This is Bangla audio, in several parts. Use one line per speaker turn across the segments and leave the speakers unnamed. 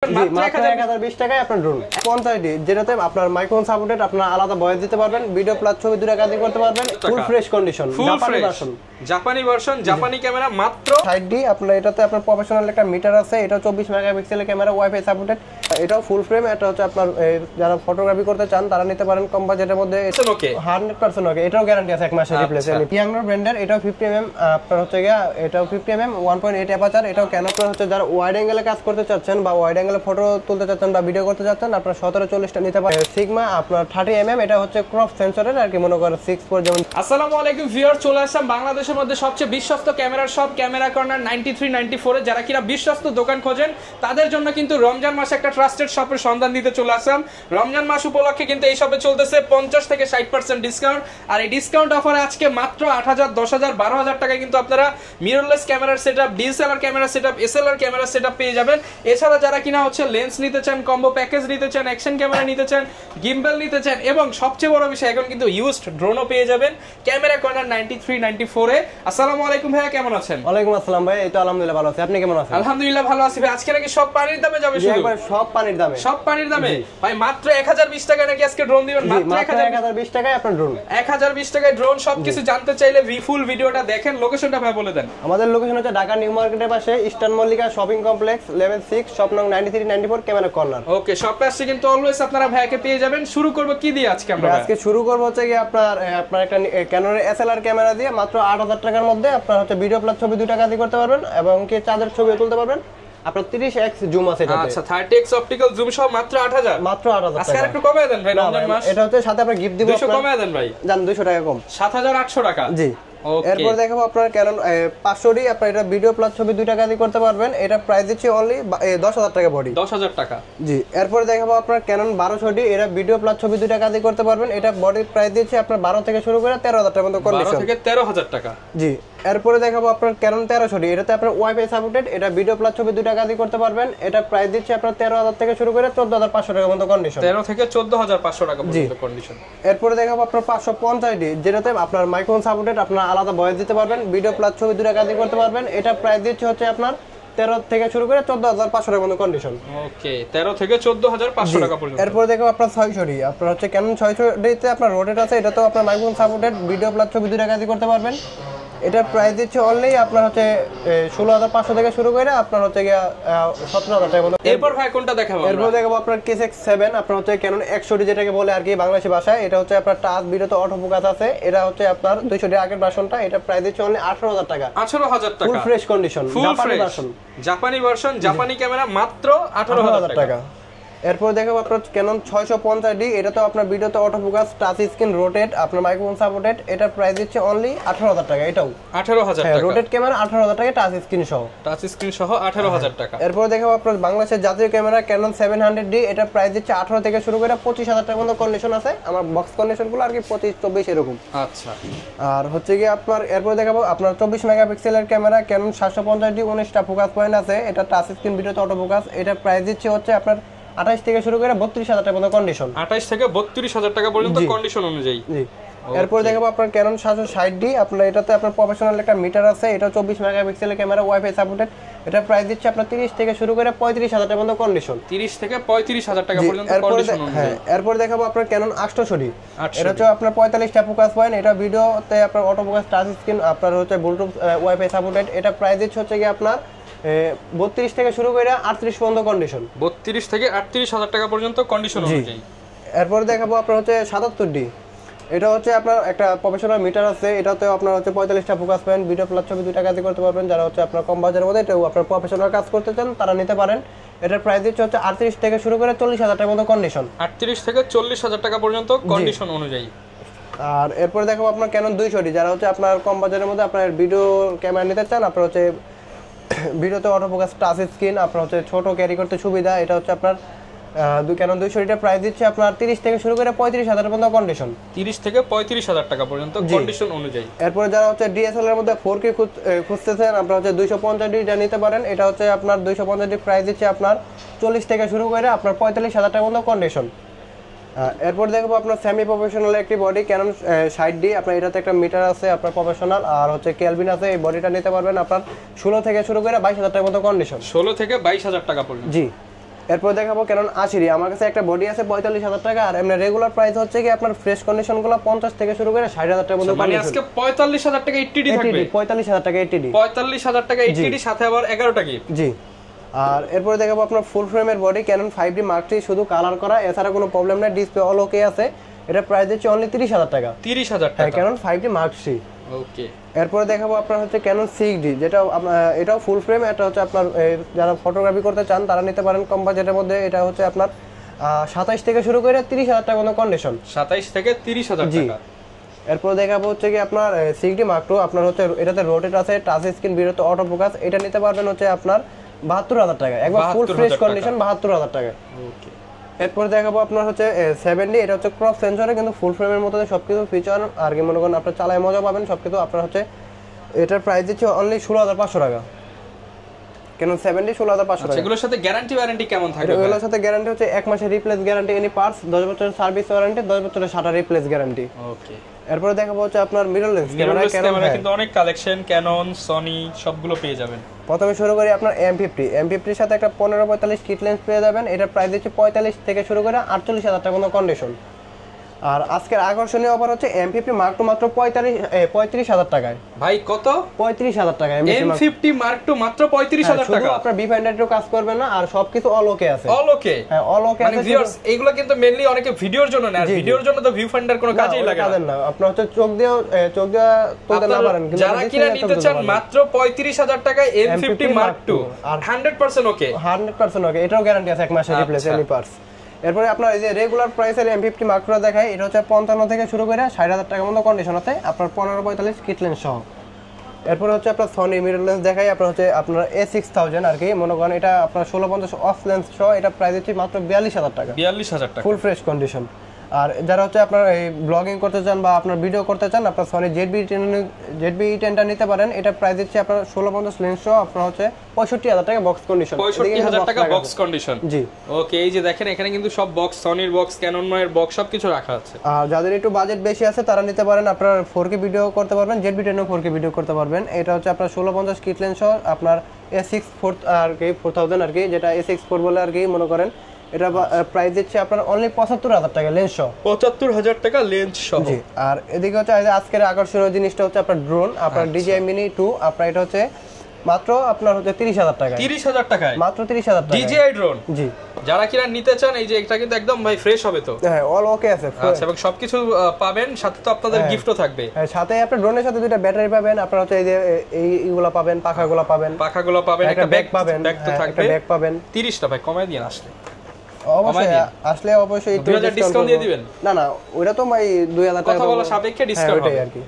মাত্র 1020 টাকায় আপনার ড্রোন 50 যেটাতে আপনার মাইক্রোফোন সাপোর্টেড, আপনার আলাদা ভয়েস দিতে পারবেন, ভিডিও প্লাস ছবি দুটো কাজই করতে পারবেন, ফুল ফ্রেশ কন্ডিশন,
জাপানি ভার্সন, জাপানি ক্যামেরা মাত্র
60D। আপনার এটাতে আপনার প্রফেশনাল একটা মিটার আছে, এটা 24 মেগাপিক্সেলের ক্যামেরা, ওয়াইফাই সাপোর্টেড, এটাও ফুল ফ্রেম। এটা হচ্ছে আপনার যারা ফটোগ্রাফি করতে চান তারা নিতে পারেন কম বাজেটের মধ্যে, 100% ওকে। এটাও গ্যারান্টি আছে 1 মাসের রিপ্লেসমেন্ট। ইয়াংনর ব্র্যান্ডের, এটাও 50mm, আপনার হচ্ছে গিয়া এটাও 50mm 1.8 অ্যাপারচার। এটাও কেন আপনার হচ্ছে যারা ওয়াইড অ্যাঙ্গেলে কাজ করতে চাচ্ছেন বা ওয়াইড অ্যাঙ্গেলে ফটো তুলতে চাচ্ছেন বা ভিডিও করতে চাচ্ছেন, আপনার 1740টা নিতে পারেন। সিগমা আপনার 30mm, এটা হচ্ছে ক্রপ সেন্সরের আর কি, মনে করেন 6 যেমন।
আসসালামু আলাইকুম ভিউয়ার, চলে আসলাম বাংলাদেশের মধ্যে সবচেয়ে বিশ্বস্ত ক্যামেরার সব ক্যামেরা কর্নার 9394 এ। যারা কিনা বিশ্বস্ত দোকান খোঁজেন তাদের জন্য কিন্তু রমজান মাসে একটা ট্রাস্টেড শপের সন্ধান দিতে চলে আসলাম। রমজান মাস উপলক্ষে কিন্তু এই শপে চলতেছে 50 থেকে 60% ডিসকাউন্ট। আর এই ডিসকাউন্ট অফারে আজকে মাত্র 8000, 10000, 12000 টাকায় কিন্তু আপনারা মিররলেস ক্যামেরার setup, DSLR camera setup, SLR camera setup পেয়ে যাবেন। এছাড়া যারা কিনা হচ্ছে লেন্স নিতে চান, কম্বো প্যাকেজ নিতে চান, অ্যাকশন ক্যামেরা নিতে চান, গিম্বল নিতে চান, এবং সবচেয়ে বড় বিষয় এখন কিন্তু ইউজড ড্রোনও পেয়ে যাবেন ক্যামেরা কর্নার 9394 এ। আসসালামু আলাইকুম ভাইয়া, কেমন আছেন?
ওয়ালাইকুম আসসালাম ভাই, এই তো আলহামদুলিল্লাহ ভালো আছি। আপনি কেমন আছেন?
আলহামদুলিল্লাহ ভালো আছি ভাই। আজকে নাকি সব পানির দামে যাবে? শুধু
একবার সব পানির দামে,
সব পানির দামে ভাই। মাত্র 1020 টাকা নাকি আজকে ড্রোন দিবেন? মাত্র
1020 টাকায় আপনার ড্রোন,
1020 টাকায় ড্রোন। সবকিছু জানতে চাইলে ফুল ভিডিওটা দেখেন। লোকেশনটা ভাই বলে দেন।
আমাদের লোকেশন হচ্ছে ঢাকা নিউ মার্কেটের পাশে eastern Mallika shopping complex, level 6, shop নং 9394, ক্যামেরা কর্নার।
ওকে, শপে আসছে কিন্তু অলওয়েজ আপনারা ভাইয়াকে পেয়ে যাবেন। শুরু করব কি দিয়ে আজকে আমরা?
আজকে শুরু করব হচ্ছে কি আপনার একটা ক্যানোনের এসএলআর ক্যামেরা দিয়ে মাত্র 8000 টাকার মধ্যে আপনার হচ্ছে ভিডিও প্লাস ছবি দুটো কাজই করতে পারবেন, এবং কি চাঁদের ছবিও তুলতে পারবেন। আপনার 30x জুম আছে এটাতে।
আচ্ছা, 30x অপটিক্যাল জুম সহ মাত্র 8000।
মাত্র 8000
আজকে একটু কমায় দেন ভাই, রমজান মাস।
এটা হচ্ছে সাথে আপনার গিফট দিব,
200 কমায় দেন ভাই।
জান 200 টাকা কম,
7800 টাকা।
জি। এরপর দেখাবো আপনার ক্যানন 500D, আপনার এটা ভিডিও প্লাস ছবি দুইটা কাজই করতে পারবেন। এটা প্রাইস দিচ্ছি অনলি 10000 টাকা বডি,
10000 টাকা,
জি। এরপর দেখাবো আপনার ক্যানন 1200D, এটা ভিডিও প্লাস ছবি দুইটা কাজই করতে পারবেন। এটা বডির প্রাইস দিচ্ছি আপনার 12 থেকে শুরু করে 13000 টাকা পর্যন্ত কন্ডিশন,
12 থেকে 13000 টাকা,
জি। এরপরে দেখাবো আপনার ক্যানন 1300D, এটাতে আপনার ওয়াইফাই সাপোর্টেড, এটা ভিডিও প্লাস ছবি দুইটা কাজই করতে পারবেন। এটা প্রাইস দিচ্ছি আপনার 13000 থেকে শুরু করে 14500 টাকা পর্যন্ত কন্ডিশন,
13 থেকে 14500 টাকা পর্যন্ত কন্ডিশন।
এরপরে দেখাবো আপনার 550D, যেটাতে আপনার মাইক্রোফোন সাপোর্টেড, আপনার আলাদা ভয়েস দিতে পারবেন, ভিডিও প্লাস ছবি দুটো কাজই করতে পারবেন। এটা প্রাইস দিচ্ছে হচ্ছে আপনার 13 থেকে শুরু করে 14500 টাকা পর্যন্ত কন্ডিশন,
ওকে। 13 থেকে 14500 টাকা পর্যন্ত।
এরপর দেখো আপনার 600D, আপনার হচ্ছে ক্যানন 600D তে আপনার রোটেট আছে, এটা তো আপনার মাইক্রোফোন সাপোর্টেড, ভিডিও প্লাস ছবি দুটো কাজই করতে পারবেন। এটার প্রাইস দিচ্ছে অনলি আপনার হচ্ছে 16500 থেকে শুরু করে আপনার হচ্ছে গিয়া 17000 টাকা পর্যন্ত।
এরপর ভাই কোনটা দেখাবো?
এরপর দেখাবো আপনার KSX7, আপনার হচ্ছে ক্যানন 100D যেটাকে বলে আর কি বাংলাদেশি ভাষায়। এটা হচ্ছে আপনার টাচ ভিডিওতে অটো ফোকাস আছে, এটা হচ্ছে আপনার 200D আগের ভার্সনটা। এটা প্রাইস দিচ্ছে অনলি 18000 টাকা,
18000 টাকা,
ফুল ফ্রেশ কন্ডিশন, জাপানি ভার্সন,
জাপানি ভার্সন, জাপানি ক্যামেরা মাত্র 18000 টাকা।
এরপর দেখাবো আপনার ক্যানন 650D, এটা তো আপনার ভিডিওতে auto focus, touch screen, rotate, আপনার মাইক্রোফোন সাপোর্টেড। এটা প্রাইস দিচ্ছে অনলি 18000 টাকা, এটাও
18000 টাকা,
রোটেট ক্যামেরা 18000 টাকা, টাচ স্ক্রিন সহ,
টাচ স্ক্রিন সহ 18000 টাকা।
এরপর দেখাবো আপনার বাংলাদেশের জাতীয় ক্যামেরা ক্যানন 700D, এটা প্রাইস দিচ্ছে 18 থেকে শুরু করে 25000 টাকা পর্যন্ত কন্ডিশন আছে। আমার বক্স কন্ডিশনগুলো আর কি 25, 24 এরকম।
আচ্ছা, আর
হচ্ছে কি আপনার এরপর দেখাবো আপনার 24 মেগাপিক্সেলের ক্যামেরা ক্যানন 750D, 19টা ফোকাস পয়েন্ট আছে, এটা টাচ স্ক্রিন, ভিডিওতে অটো ফোকাস। এটা প্রাইস দিচ্ছে হচ্ছে আপনার 28 থেকে শুরু করে 32000 টাকা পর্যন্ত কন্ডিশন,
28 থেকে 32000 টাকা পর্যন্ত কন্ডিশন অনুযায়ী,
জি। এরপর দেখাবো আপনার ক্যানন 760D, আপনার এটাতে আপনার প্রফেশনাল একটা মিটার আছে, এটা 24 মেগাপিক্সেলের ক্যামেরা, ওয়াইফাই সাপোর্টেড। এটা প্রাইস দিচ্ছে আপনার 30 থেকে শুরু করে 35000 টাকা পর্যন্ত কন্ডিশন,
30 থেকে 35000 টাকা পর্যন্ত কন্ডিশন অনুযায়ী।
এরপর দেখাবো আপনার ক্যানন 800D, এটা হচ্ছে আপনার 45টা ফোকাস পয়েন্ট, এটা ভিডিওতে আপনার অটো ফোকাস, টাচ স্ক্রিন, আপনার হচ্ছে ব্লুটুথ, ওয়াইফাই সাপোর্টেড। এটা প্রাইস দিচ্ছে হচ্ছে কি আপনার 32 থেকে শুরু করে 38 পর্যন্ত কন্ডিশন,
32 থেকে 38000 টাকা পর্যন্ত কন্ডিশন অনুযায়ী।
এরপর দেখাবো আপনার হচ্ছে 77D, এটা হচ্ছে আপনার একটা প্রফেশনাল মিটার আছে, এটাতে আপনার হচ্ছে 45টা ফোকাস পয়েন্ট, ভিডিও প্লাস ছবি দুটো কাজই করতে পারবেন। যারা হচ্ছে আপনার কম বাজারের মধ্যে এটাও আপনার প্রফেশনাল কাজ করতে চান তারা নিতে পারেন। এটার প্রাইস দিচ্ছে হচ্ছে 38 থেকে শুরু করে 40000 টাকার মতো কন্ডিশন,
38 থেকে 40000 টাকা পর্যন্ত কন্ডিশন অনুযায়ী।
আর এরপর দেখাবো আপনার ক্যানন 200D, যারা হচ্ছে আপনার কম বাজারের মধ্যে আপনার ভিডিও ক্যামেরা নিতে চান, আপনার হচ্ছে ভিডিওতে অটো ফোকাস, টাচ স্ক্রিন, আপনার হচ্ছে ছোট ক্যারি করতে সুবিধা। এটা হচ্ছে আপনার ক্যানন 200D প্রাইস দিচ্ছে আপনার 30 থেকে শুরু করে 35000 পর্যন্ত কন্ডিশন,
30 থেকে 35000 টাকা পর্যন্ত কন্ডিশন অনুযায়ী।
এরপর যারা হচ্ছে ডিএসএলআর মধ্যে 4K খুঁজতেছেন, আপনারা হচ্ছে 250D নিতে পারেন। এটা হচ্ছে আপনার 250D প্রাইস দিচ্ছে আপনার 40 থেকে শুরু করে আপনার 45000 টাকা পর্যন্ত কন্ডিশন। এরপর দেখবো আপনার সেমি প্রফেশনাল একটি বডি ক্যানন 60D, আপনার এটাতে একটা মিটার আছে, আপনার প্রফেশনাল, আর হচ্ছে কেলভিন আছে। এই বডিটা নিতে পারবেন আপনার 16 থেকে শুরু করে 22000 টাকার মতো কন্ডিশন,
16 থেকে 22000 টাকা পর্যন্ত,
জি। এরপর দেখাবো ক্যানন 80 আমার কাছে একটা বডি আছে 45,000 টাকা, আর এমনি রেগুলার প্রাইস হচ্ছে কি আপনার ফ্রেশ কন্ডিশনগুলো 50 থেকে শুরু করে 60,000 টাকা পর্যন্ত।
মানে আজকে 45,000 টাকা এইচডি থাকবে।
45,000 টাকা এইচডি,
45,000 টাকা এইচডি সাথে আবার 11টা গিফট।
জি। আর এরপরে দেখাবো আপনার ফুল ফ্রেমের body Canon 5D Mark III, শুধু কালার করা, এছাড়া কোনো প্রবলেম নাই, ডিসপ্লে অল ওকে আছে। এটা প্রাইস দিচ্ছে অনলি 30,000 টাকা।
30,000
হ্যাঁ,
টাকা
ক্যানন 5D Mark III।
ওকে।
এরপরে দেখাবো আপনার হচ্ছে ক্যানন 6D, যেটা এটাও ফুল ফ্রেম। এটা হচ্ছে আপনার যারা ফটোগ্রাফি করতে চান তারা নিতে পারেন কম বাজেটের মধ্যে। এটা হচ্ছে আপনার 27 থেকে শুরু করে 30,000 টাকা পর্যন্ত কন্ডিশন।
27 থেকে 30,000 টাকা।
এরপর দেখাবো হচ্ছে কি আপনার 6D Mark II, আপনার হচ্ছে এটাতে রোটেট আছে, টাচ স্ক্রিন, বিরত অটো ফোকাস। এটা নিতে পারবেন হচ্ছে আপনার 72,000 টাকা, একবার ফুল ফ্রেশ কন্ডিশন 72,000 টাকা।
ওকে।
এরপর দেখাবো আপনার হচ্ছে 7D, এটা হচ্ছে ক্রপ সেন্সরে, কিন্তু ফুল ফ্রেমের মতো সবকিছু ফিচার আর কি মনে করেন আপনার চালায় মজা পাবেন সবকিছু। আপনার হচ্ছে এটার প্রাইস দিচ্ছে অনলি 16,500 টাকা, কেন 7D 16,500 টাকা।
এগুলোর সাথে গ্যারান্টি ওয়ারেন্টি কেমন থাকবে?
এগুলোর সাথে গ্যারান্টি হচ্ছে 1 মাসের রিপ্লেস গ্যারান্টি এনি পার্টস, 10 বছরের সার্ভিস ওয়ারেন্টি, 10 বছরের শাটার রিপ্লেস গ্যারান্টি।
ওকে।
এরপর দেখাবো হচ্ছে আপনার মিররলেস ক্যামেরা।
ক্যামেরা কিন্তু অনেক কালেকশন, ক্যানন, সনি সবগুলো পেয়ে যাবেন।
প্রথমে শুরু করি আপনার M50 এর সাথে একটা 15-45 কিট লেন্স পেয়ে যাবেন। এটা প্রাইস দিচ্ছে 45 থেকে শুরু করে 48,000 টাকা পর্যন্ত কন্ডিশন। আর আজকের আকর্ষণীয় অফার হচ্ছে M50 Mark II মাত্র 35,000 টাকায়।
ভাই কত?
35,000 টাকা।
M50 Mark II মাত্র 35,000 টাকা।
শুধু আপনার বিফাইন্ডারও কাজ করবে না, আর সবকিছু অল ওকে আছে।
অল ওকে?
হ্যাঁ, অল ওকে আছে।
মানে ভিউয়ার্স এগুলো কিন্তু মেইনলি অনেকে ভিডিওর জন্য না, আর ভিডিওর জন্য তো ভিউ ফাইন্ডার কোনো কাজেই লাগে
না। আপনার হচ্ছে চোখ দিয়ে তুলতে না পারেন, কিন্তু
যারা কিনা নিতে চান মাত্র 35,000 টাকায় M50 Mark II আর 100% ওকে।
100% ওকে, এটাও গ্যারান্টি আছে 1 মাসের রিপ্লেস এনি পার্টস। এরপরে আপনার এই যে রেগুলার প্রাইসের M50 Mark II দেখায়, এটা হচ্ছে 55 থেকে শুরু করে 60,000 টাকার মতো কন্ডিশন আছে, আপনার 15-45 কিট লেন্স সহ। এরপর হচ্ছে আপনার সনি মিরর লেন্স দেখাই, আপনার হচ্ছে আপনার A6000 আর কি মনে করেন, এটা আপনার 1650 অফ লেন্স সহ। এটা প্রাইস হচ্ছে মাত্র 42,000 টাকা।
42,000 টাকা
ফুল ফ্রেশ কন্ডিশন। আর যারা হচ্ছে আপনার এই ব্লগিং করতে চান বা আপনার ভিডিও করতে চান, আপনার সনি ZB-10টা নিতে পারেন। এটা প্রাইস দিচ্ছে আপনার 1650 লেন্স সহ, আপনার হচ্ছে 65,000 টাকা বক্স কন্ডিশন।
65,000 টাকা বক্স কন্ডিশন।
জি।
ওকে, এই যে দেখেন এখানে কিন্তু সব বক্স, সনির বক্স, ক্যানন এর বক্স সবকিছু রাখা আছে।
আর যাদের একটু বাজেট বেশি আছে তারা নিতে পারেন, আপনার 4K ভিডিও করতে পারবেন, ZB-10 4K ভিডিও করতে পারবেন। এটা হচ্ছে আপনার 1650 কিট লেন্স সহ, আপনার A6-4000 আর কি, যেটা A6-4 বলে আর কি মনে করেন। এটা প্রাইস দিচ্ছে আপনার অনলি 75,000 টাকা লেন্স সহ।
75,000 টাকা লেন্স সহ।
জি। আর এদিকে হচ্ছে আজকের আকর্ষণীয় জিনিসটা হচ্ছে আপনার ড্রোন, আপনার DJI Mini 2, আপনার এটা হচ্ছে মাত্র আপনার হচ্ছে 30,000 টাকা।
30,000 টাকায়
মাত্র 30,000 টাকা
DJI ড্রোন।
জি।
যারা কিনা নিতে চান, এই যে এটা কিন্তু একদম ভাই ফ্রেশ হবে তো?
হ্যাঁ, অল ওকে আছে।
আচ্ছা, এবং সবকিছু পাবেন, সাথে তো আপনাদের গিফটও থাকবে।
হ্যাঁ, সাথে আপনার ড্রোনের সাথে দুটো ব্যাটারি পাবেন, আপনার হচ্ছে এই যে এইগুলা পাবেন, পাখাগুলো পাবেন,
একটা ব্যাগ পাবেন, ব্যাগ তো থাকবে,
ব্যাগ পাবেন।
30টা ভাই কমায় দিন আসলে।
অবশ্যই একটু
2000 ডিসকাউন্ট দিয়ে দিবেন?
না, ওটা তো ভাই 2000 টাকা
কথা বলা সাপেক্ষে ডিসকাউন্ট হবে
আর কি।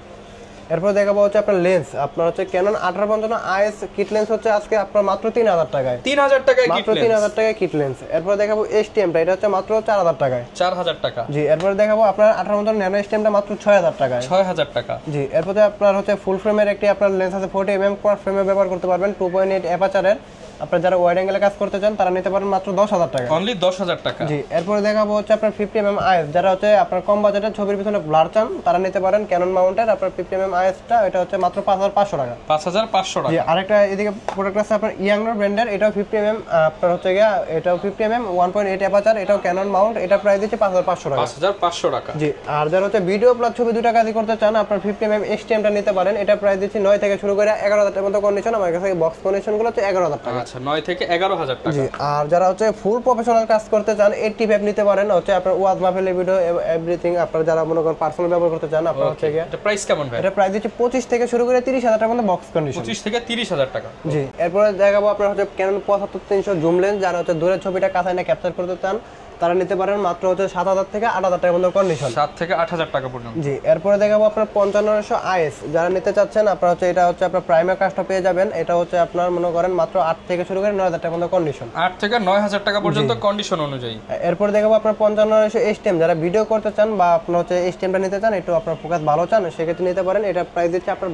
এরপর দেখাবো হচ্ছে আপনার লেন্স, আপনার হচ্ছে ক্যানন 1850 IS কিট লেন্স হচ্ছে আজকে আপনার মাত্র 3,000 টাকায়।
3,000 টাকায় কিট
মাত্র
লেন্স?
3,000 টাকায় কিট লেন্স। এরপর দেখাবো STM টা, এটা হচ্ছে মাত্র 4,000 টাকায়।
4,000 টাকা।
জি। এরপর দেখাবো আপনার 1850 ন্যানো STM টা মাত্র 6,000 টাকায়।
6,000 টাকা।
জি। এরপর আপনার হচ্ছে ফুল ফ্রেমের একটি আপনার লেন্স আছে 40 mm কোয়াড ফ্রেমে ব্যবহার করতে পারবেন, 2.8 অ্যাপাচারের। আপনারা যারা ওয়াইড অ্যাঙ্গেলে কাজ করতে চান তারা নিতে পারেন মাত্র 10,000 টাকা।
অনলি 10,000 টাকা।
জি। এরপরে দেখাবো হচ্ছে আপনার 50 mm IS, যারা হচ্ছে আপনার কম বাজেটের ছবির পিছনে ব্লার চান তারা নিতে পারেন ক্যানন মাউন্টের আপনার 50 mm IS টা, এটা হচ্ছে মাত্র 5,500 টাকা।
5,500 টাকা।
জি। আরেকটা এদিকে প্রোডাক্ট আছে আপনার ইয়াংনর ব্র্যান্ডের, এটাও 50 mm, আপনার হচ্ছে গিয়া এটাও 50 mm 1.8 অ্যাপাচার, এটাও ক্যানন মাউন্ট, এটা প্রাইস দিচ্ছে 5,500 টাকা।
5,500 টাকা।
জি। আর যারা হচ্ছে ভিডিও প্লাস ছবি দুটো কাজই করতে চান, আপনার 50 mm STM টা নিতে পারেন। এটা প্রাইস দিচ্ছে 9 থেকে শুরু করে 11,000 টাকার মতো কন্ডিশন। আমার কাছে বক্স কন্ডিশন গুলো হচ্ছে 11,000 টাকা।
আচ্ছা, 9 থেকে 11,000 টাকা।
জি। আর যারা হচ্ছে ফুল প্রফেশনাল কাজ করতে চান, 85 নিতে পারেন, হচ্ছে আপনার ওয়াজ মাহফিল ভিডিও এভরিথিং, আপনারা যারা মনে করেন পার্সোনাল ব্যবহার করতে চান, আপনারা হচ্ছে
এটা প্রাইস কেমন ভাই?
এটা প্রাইস দিচ্ছে 25 থেকে শুরু করে 30,000 টাকার মধ্যে বক্স কন্ডিশন।
25 থেকে 30,000 টাকা।
জি। এরপরে দেখাবো আপনার হচ্ছে ক্যানন 75-300 জুম লেন্স, যারা হচ্ছে দূরের ছবিটা কাছে এনে ক্যাপচার করতে চান তারা নিতে পারেন মাত্র হচ্ছে 7,000 থেকে 8,000 টাকার মধ্যে কন্ডিশন।
7 থেকে 8,000 টাকা পর্যন্ত।
জি। এরপরে দেখাবো আপনার 5500 IS, যারা নিতে চাচ্ছেন আপনারা হচ্ছে এটা হচ্ছে আপনার প্রাইমার কাজটা পেয়ে যাবেন। এটা হচ্ছে আপনার মনে করেন মাত্র 8 থেকে শুরু করে 9,000 টাকার মধ্যে কন্ডিশন।
8 থেকে 9,000 টাকা পর্যন্ত কন্ডিশন অনুযায়ী।
এরপরে দেখাবো আপনার 5500 STM, যারা ভিডিও করতে চান বা আপনার হচ্ছে STM টা নিতে চান, একটু আপনার ফোকাস ভালো চান, সেক্ষেত্রে নিতে পারেন। এটা প্রাইস দিচ্ছে আপনার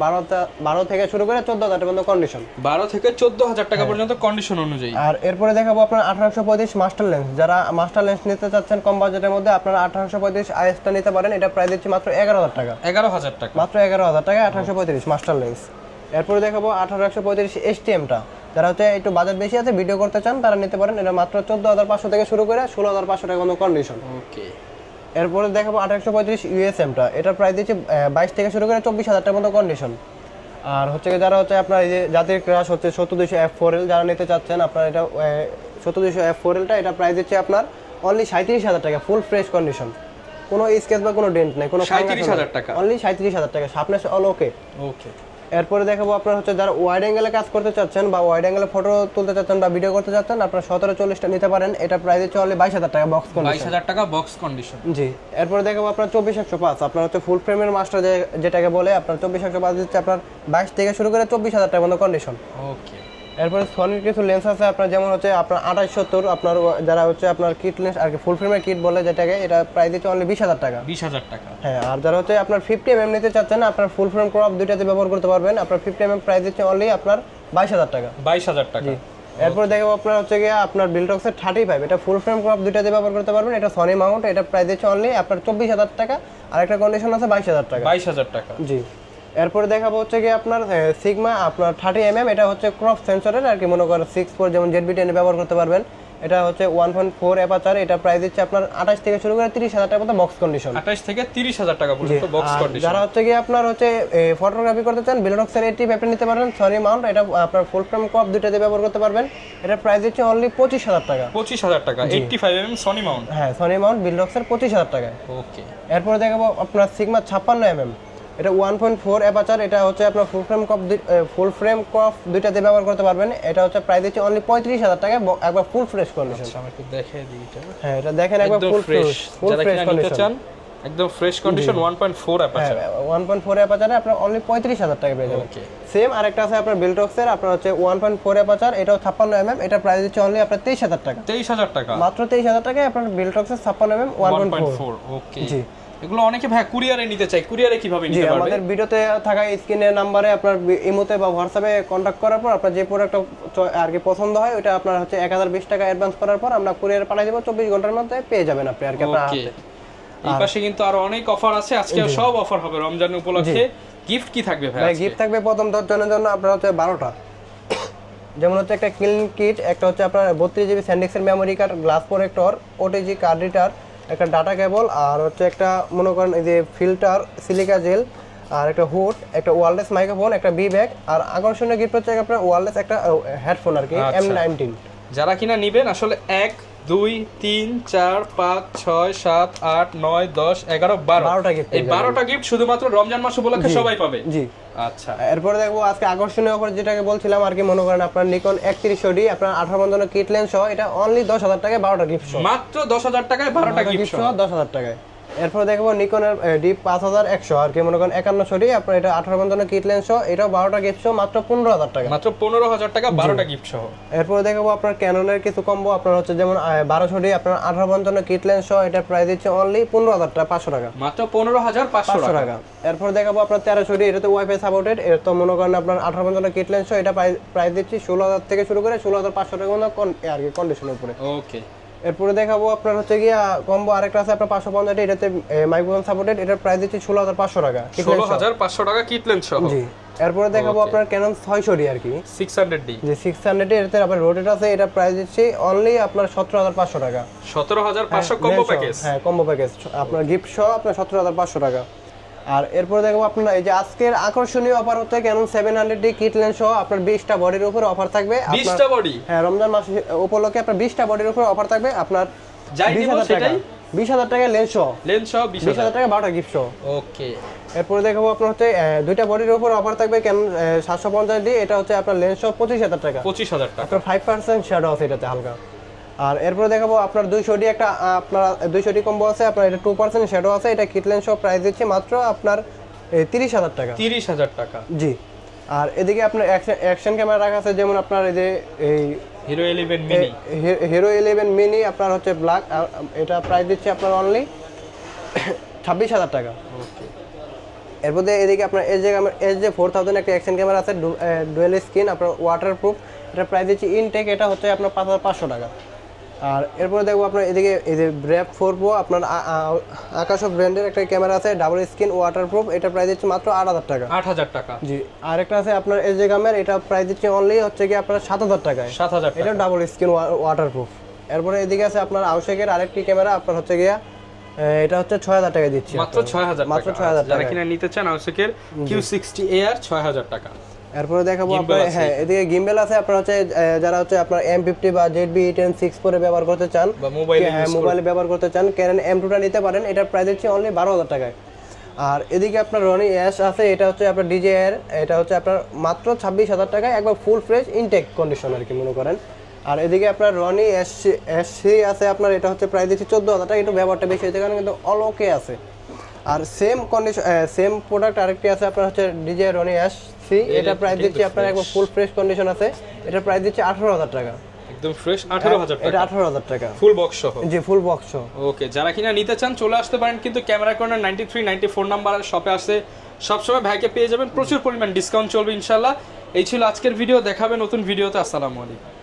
12 থেকে শুরু করে 14,000 টাকার মধ্যে কন্ডিশন।
12 থেকে 14,000 টাকা পর্যন্ত কন্ডিশন অনুযায়ী।
আর এরপরে দেখাবো আপনার 1835 মাস্টার লেন্স, যারা মাস্টার লেন্স নিতে চাচ্ছেন কম বাজেটের মধ্যে, আপনারা 1835 IS টা নিতে পারেন। এটা প্রাইস দিচ্ছে মাত্র 11,000 টাকা।
11,000 টাকা।
মাত্র 11,000 টাকা 1835 মাস্টার লেন্স। এরপরে দেখাবো 1835 STM টা, যারা হচ্ছে একটু বাজেট বেশি আছে ভিডিও করতে চান তারা নিতে পারেন। এটা মাত্র 14,500 থেকে শুরু করে 16,500 টাকা পর্যন্ত কন্ডিশন।
ওকে,
এরপরে দেখাবো 2835 ইউএসএমটা, এটার প্রাইস দিচ্ছে 22 থেকে শুরু করে 24,000 টাকার মতো কন্ডিশন। আর হচ্ছে যারা হচ্ছে আপনার এই যে জাতির ক্রাশ হচ্ছে 7200 F4L যারা নিতে চাচ্ছেন, আপনার এটা 7200 F4Lটা এটা প্রাইস দিচ্ছে আপনার অনলি 37,000 টাকা, ফুল ফ্রেশ কন্ডিশন, কোনো স্কেচ বা কোনো ডেন্ট নেই, কোনো
37,000 টাকা,
অনলি 37,000 টাকা, শার্পনেস অল ওকে।
ওকে,
এরপরে দেখাবো আপনার হচ্ছে যারা ওয়াইড অ্যাঙ্গেলে কাজ করতে চাচ্ছেন বা ওয়াইড অ্যাঙ্গেলে ফটো তুলতে চাচ্ছেন বা ভিডিও করতে চাচ্ছেন, আপনার 1740টা নিতে পারেন। এটা প্রাইস হচ্ছে অনলি 22,000 টাকা বক্স কন্ডিশন।
22,000 টাকা বক্স কন্ডিশন।
জি। এরপরে দেখাবো আপনার 24,105, আপনার হচ্ছে ফুল ফ্রেমের মাস্টার যেটাকে বলে, আপনার 24,105 দিচ্ছে আপনার 22 থেকে শুরু করে 24,000 টাকা পর্যন্ত কন্ডিশন।
ওকে।
এরপরে সনির কিছু লেন্স আছে আপনার, যেমন হচ্ছে আপনার 2870, আপনার যারা হচ্ছে আপনার কিট লেন্স আর কি ফুল ফ্রেমের কিট বলে যেটাকে, এটা প্রাইস দিচ্ছে অনলি 20,000 টাকা।
20,000 টাকা।
হ্যাঁ, আর যারা হচ্ছে আপনার 50mm নিতে চাচ্ছেন, আপনার ফুল ফ্রেম ক্রপ দুইটাতে ব্যবহার করতে পারবেন। আপনার 50mm প্রাইস দিচ্ছে অনলি আপনার 22,000 টাকা।
22,000 টাকা।
এরপর দেখাবো আপনার হচ্ছে গিয়ে আপনার বিলটক্সের 35, এটা ফুল ফ্রেম ক্রপ দুইটাতে ব্যবহার করতে পারবেন। এটা সনি মাউন্ট, এটা প্রাইস দিচ্ছে অনলি আপনার 24,000 টাকা, আর একটা কন্ডিশন আছে 22,000 টাকা।
22,000 টাকা।
জি। এরপরে দেখাবো হচ্ছে গিয়ে আপনার সিগমা আপনার 30mm, এটা হচ্ছে ক্রপ সেন্সরের আর কি, মনে করেন 6.4 যেমন ZB-10 ব্যবহার করতে পারবেন। এটা হচ্ছে 1.4 অ্যাপাচার, এটা প্রাইস দিচ্ছে আপনার 28 থেকে শুরু করে 30,000 টাকা পর্যন্ত বক্স কন্ডিশন।
28 থেকে 30,000 টাকা পর্যন্ত বক্স কন্ডিশন।
যারা হচ্ছে গিয়ে আপনার হচ্ছে ফটোগ্রাফি করতে চান, বিলটক্সের 85 নিতে পারেন, সনি মাউন্ট, এটা আপনার ফুল ফ্রেম ক্রপ দুইটাতে ব্যবহার করতে পারবেন। এটা প্রাইস দিচ্ছে অনলি 25,000 টাকা।
25,000 টাকা। 85mm Sony Mount.
হ্যাঁ, সনি মাউন্ট বিলটক্সের 25,000 টাকা।
ওকে।
এরপরে দেখাবো আপনার সিগমা 56mm, এটা 1.4 অ্যাপাচার, এটা হচ্ছে আপনার ফুল ফ্রেম ক্রপ দুইটাতে ব্যবহার করতে পারবেন। এটা হচ্ছে প্রাইস দিচ্ছে অনলি 35,000 টাকা, একবার ফুল ফ্রেশ কন্ডিশন।
আমি একটু দেখিয়ে দিই এটা।
হ্যাঁ, এটা দেখেন একবার ফুল ফ্রেশ
কন্ডিশন, একদম ফ্রেশ কন্ডিশন 1.4 অ্যাপাচার।
1.4 অ্যাপাচারে আপনার অনলি 35,000 টাকা পেয়ে যাবেন।
ওকে।
সেম আরেকটা আছে আপনার বিলটক্সের, আপনার হচ্ছে 1.4 অ্যাপাচার, এটাও 56mm, এটা প্রাইস দিচ্ছে অনলি আপনার 23,000 টাকা।
23,000 টাকা,
মাত্র 23,000 টাকায় আপনার বিলটক্সের 56mm 1.4।
ওকে।
জি।
এগুলো অনেকে ভাই কুরিয়ারে নিতে চায়, কুরিয়ারে কিভাবে নিতে পারবে?
আমাদের ভিডিওতে থাকা স্ক্রিনের নাম্বারে আপনার ইমোতে বা হোয়াটসঅ্যাপে কন্টাক্ট করার পর আপনার যে প্রোডাক্টটা আর কি পছন্দ হয়, ওটা আপনার হচ্ছে 1020 টাকা অ্যাডভান্স করার পর আমরা কুরিয়ারে পাঠিয়ে দেব, 24 ঘন্টার মধ্যে পেয়ে যাবেন আপনি আর কি আপনার হাতে।
এই পাশে কিন্তু আরো অনেক অফার আছে, আজকে সব অফার হবে রমজান উপলক্ষে। গিফট কি থাকবে ভাই?
গিফট থাকবে প্রথম 10 জনের জন্য আপনার হচ্ছে 12টা, যেমন হচ্ছে একটা ক্লিন কিট, একটা হচ্ছে আপনার 32GB স্যান্ডিক্সের memory card, glass protector, OTG card reader, একটা ডাটা কেবল, আর হচ্ছে একটা মনে করেন এই যে ফিল্টার, সিলিকা জেল, আর একটা হুড, একটা ওয়্যারলেস মাইক্রোফোন, একটা বি ব্যাগ, আর আকর্ষণীয় গিফট হচ্ছে আপনার ওয়্যারলেস একটা হেডফোন আর কি M19।
যারা কিনা নেবেন আসলে 1 2 3 4 5 6 7 8 9 10 11 12টা গিফট, এই 12টা গিফট শুধুমাত্র রমজান মাস উপলক্ষে সবাই পাবে।
জি।
আচ্ছা,
এরপরে দেখবো আজকে আকর্ষণীয় অফার যেটাকে বলছিলাম আর কি, মনে করেন আপনার নিকন 3100D আপনার 18 বন্ধন কিট লেন্স সহ, এটা অনলি 10,000 টাকায় 12টা গিফট সহ,
মাত্র 10,000 টাকায় 12টা গিফট সহ
10,000 টাকায়। এরপর দেখবো নিকনের D5100 আর কি, মনে করেন 5100D আপনার, এটা 18 বন্ধন কিট লেন্স সহ, এটাও 12টা গিফট সহ মাত্র 15,000 টাকা।
মাত্র 15,000 টাকা 12টা গিফট সহ।
এরপর দেখবো আপনার ক্যাননের কিছু কম্বো, আপনার হচ্ছে যেমন 1200D আপনার 18 বন্ধন কিট লেন্স সহ, এটা প্রাইস দিচ্ছে অনলি 15,500 টাকা।
মাত্র 15,500 টাকা।
এরপর দেখাবো আপনার 1300D, এটা তো ওয়াইফাই সাপোর্টেড, এটা তো মনে করেন আপনার 18 বন্ধন কিট লেন্স সহ, এটা প্রাইস দিচ্ছি 16,000 থেকে শুরু করে 16,500 টাকা আর কি কন্ডিশনের উপরে।
ওকে।
এরপরে দেখাবো আপনার হচ্ছে গিয়া কম্বো আরেকটা আছে আপনার 550, এটাতে মাইক্রোফোন সাপোর্টেড, এটার প্রাইস দিচ্ছি 16,500 টাকা।
16,500 টাকা কিট লেন্স সহ।
জি। এরপরে দেখাবো আপনার Canon 600D আর কি,
600D।
যে 600D এটাতে আপনার রোটেট আছে, এটা প্রাইস দিচ্ছি অনলি আপনার 17,500 টাকা।
17,500 কম্বো প্যাকেজ।
হ্যাঁ, কম্বো প্যাকেজ আপনার গিফট সহ আপনার 17,500 টাকা। আর এরপরে দেখবো আপনার এই যে আজকের আকর্ষণীয় অফার হচ্ছে Canon 700D কিট লেন্স সহ আপনার 20টা বডির উপর অফার থাকবে।
20টা বডি?
হ্যাঁ, রমজান মাস উপলক্ষে আপনার 20টা বডির উপর অফার থাকবে আপনার 20,000 টাকা। 20,000 টাকা লেন্স সহ 20,000 টাকা 12টা গিফট সহ।
ওকে।
এরপরে দেখাবো আপনার হচ্ছে দুইটা বডির উপর অফার থাকবে Canon 750D, এটা হচ্ছে আপনার লেন্স সহ 25,000 টাকা।
25,000 টাকা।
আপনার 5% শ্যাডো আছে এটাতে হালকা। আর এরপরে দেখাবো আপনার 200D একটা আপনার 200D কম্বো আছে, আপনার এটা 2% শ্যাডো আছে, এটা কিট লেন্স সহ প্রাইস দিচ্ছে মাত্র আপনার 30,000 টাকা।
30,000 টাকা।
জি। আর এদিকে আপনার অ্যাকশন ক্যামেরা রাখা আছে, যেমন আপনার এই যে এই
হিরো 11 মিনি,
হিরো 11 মিনি আপনার হচ্ছে ব্ল্যাক, এটা প্রাইস দিচ্ছে আপনার অনলি 26,000 টাকা।
ওকে।
এরপর এদিকে আপনার SJ4000 একটা অ্যাকশন ক্যামেরা আছে, ডুয়েল স্ক্রিন, আপনার ওয়াটারপ্রুফ, এটা প্রাইস দিচ্ছে ইনটেক, এটা হচ্ছে আপনার 5,500 টাকা। আর এরপরে দেখবো আপনার এদিকে এই যে র্যাপ 4 প্রো আপনার আকাশো ব্র্যান্ডের একটা ক্যামেরা আছে, ডাবল স্ক্রিন ওয়াটারপ্রুফ, এটা প্রাইস দিচ্ছে মাত্র 8000 টাকা।
8000 টাকা।
জি। আর একটা আছে আপনার এলজি গ্যামের, এটা প্রাইস দিচ্ছে অনলি হচ্ছে কি আপনার 7000 টাকায়।
7000 টাকা।
এটা ডাবল স্ক্রিন ওয়াটারপ্রুফ। এরপরে এদিকে আছে আপনার আউশেকের আরেকটি ক্যামেরা, আপনার হচ্ছে গিয়া এটা হচ্ছে 6000 টাকায় দিচ্ছি
মাত্র 6000 টাকা।
মাত্র 6000 টাকা।
যারা কিনা নিতে চান আউশেকের Q60 AR 6000 টাকা।
এরপরে দেখাবো আপনার হ্যাঁ এদিকে গিম্বেল আছে, আপনার হচ্ছে যারা হচ্ছে আপনার M50 বা ZB-E10 করে ব্যবহার করতে চান
বা মোবাইলে
ব্যবহার করতে চান, Canon M2টা নিতে পারেন। এটার প্রাইস হচ্ছে অনলি 12000 টাকায়। আর এদিকে আপনার রনি অ্যাশ আছে, এটা হচ্ছে আপনার DJI, এটা হচ্ছে আপনার মাত্র 26000 টাকায়, একবার ফুল ফ্রেশ ইনটেক কন্ডিশন আর কি মনে করেন। আর এদিকে আপনার রনি এসসি আছে আপনার, এটা হচ্ছে প্রাইস দিচ্ছে 14000 টাকা, একটু ব্যবহারটা বেশি হয়েছে কারণ কিন্তু অলোকে আছে। আর সেম কন্ডিশন সেম প্রোডাক্ট আরেকটি আছে আপনার হচ্ছে DJI রনি এসসি, এটা প্রাইস দিচ্ছে আপনার একবার ফুল ফ্রেশ কন্ডিশন আছে, এটা প্রাইস দিচ্ছে 18000 টাকা।
একদম ফ্রেশ 18000 টাকা।
এটা 18000 টাকা
ফুল বক্স সহ।
জি ফুল বক্স সহ।
ওকে, যারা কিনা নিতে চান চলে আসতে পারেন কিন্তু ক্যামেরা কর্নার 93-94 নাম্বার শপে আসে সবসময় ভাইকে পেয়ে যাবেন, প্রচুর পরিমাণ ডিসকাউন্ট চলবে ইনশাআল্লাহ। এই ছিল আজকের ভিডিও, দেখাবে নতুন ভিডিওতে। আসসালামু আলাইকুম।